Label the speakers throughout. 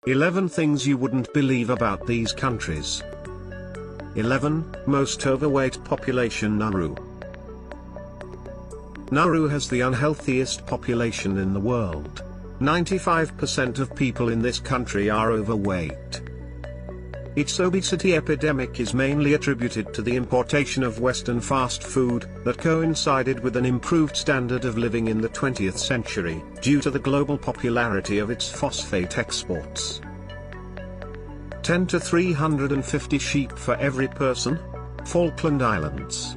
Speaker 1: 11 things you wouldn't believe about these countries. 11. Most overweight population. Nauru. Nauru has the unhealthiest population in the world. 95% of people in this country are overweight. Its obesity epidemic is mainly attributed to the importation of Western fast food that coincided with an improved standard of living in the 20th century, due to the global popularity of its phosphate exports. 10 to 350 sheep for every person. Falkland Islands.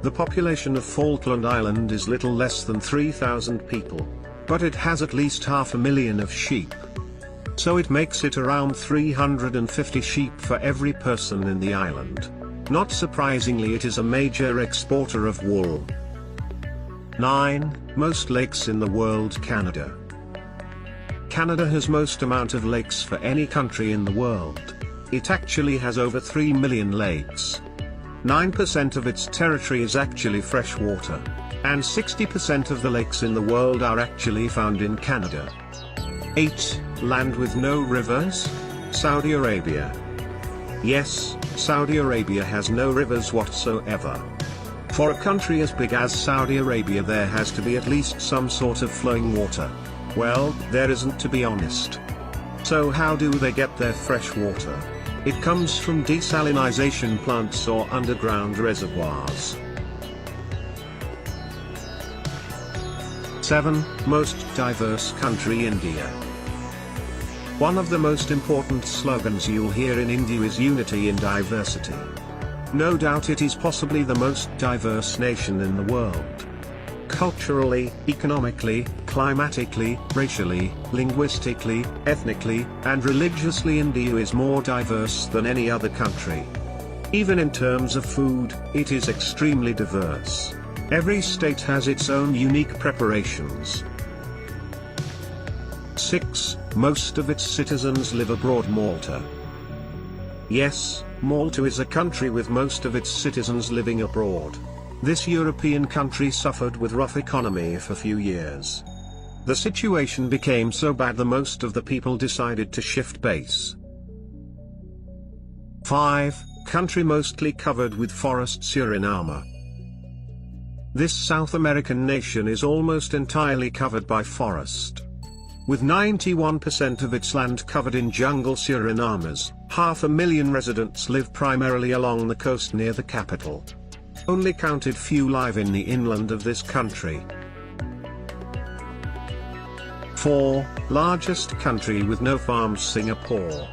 Speaker 1: The population of Falkland Island is little less than 3,000 people, but it has at least 500,000 of sheep. So it makes it around 350 sheep for every person in the island. Not surprisingly, it is a major exporter of wool. 9. Most lakes in the world. Canada. Canada has most amount of lakes for any country in the world. It actually has over 3 million lakes. 9% of its territory is actually freshwater, and 60% of the lakes in the world are actually found in Canada. 8. Land with no rivers. Saudi Arabia. Yes, Saudi Arabia has no rivers whatsoever. For a country as big as Saudi Arabia, there has to be at least some sort of flowing water. Well, there isn't, to be honest. So how do they get their fresh water? It comes from desalinization plants or underground reservoirs. 7. Most diverse country. India. One of the most important slogans you'll hear in India is unity in diversity. No doubt it is possibly the most diverse nation in the world. Culturally, economically, climatically, racially, linguistically, ethnically, and religiously, India is more diverse than any other country. Even in terms of food, it is extremely diverse. Every state has its own unique preparations. 6. Most of its citizens live abroad. Malta. Yes, Malta is a country with most of its citizens living abroad. This European country suffered with rough economy for a few years. The situation became so bad that most of the people decided to shift base. 5. Country mostly covered with forest. Suriname. This South American nation is almost entirely covered by forest. With 91% of its land covered in jungle, Suriname's 500,000 residents live primarily along the coast near the capital. Only counted few live in the inland of this country. 4. Largest country with no farms. Singapore.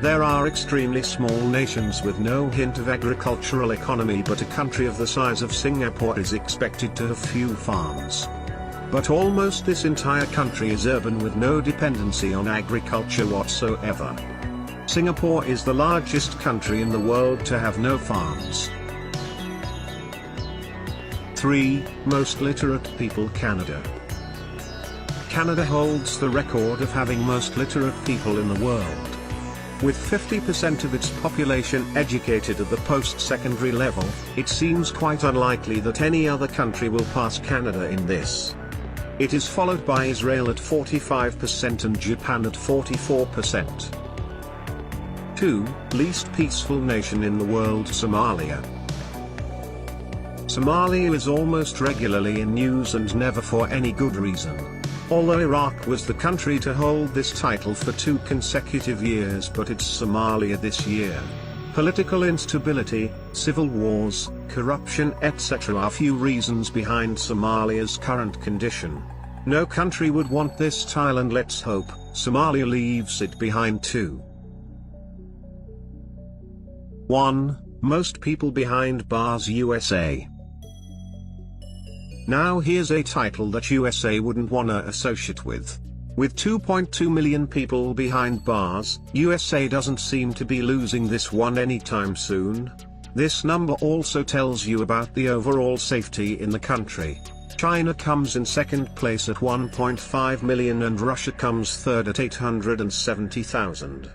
Speaker 1: There are extremely small nations with no hint of agricultural economy, but a country of the size of Singapore is expected to have few farms. But almost this entire country is urban with no dependency on agriculture whatsoever. Singapore is the largest country in the world to have no farms. 3. Most literate people. Canada. Canada holds the record of having most literate people in the world. With 50% of its population educated at the post-secondary level, it seems quite unlikely that any other country will pass Canada in this. It is followed by Israel at 45% and Japan at 44%. 2. Least peaceful nation in the world. Somalia. Somalia is almost regularly in news, and never for any good reason. Although Iraq was the country to hold this title for 2 consecutive years, but it's Somalia this year. Political instability, civil wars, corruption, etc. are few reasons behind Somalia's current condition. No country would want this tile, and let's hope Somalia leaves it behind too. 1. Most people behind bars. USA. Now here's a title that USA wouldn't wanna associate with. With 2.2 million people behind bars, USA doesn't seem to be losing this one anytime soon. This number also tells you about the overall safety in the country. China comes in second place at 1.5 million and Russia comes third at 870,000.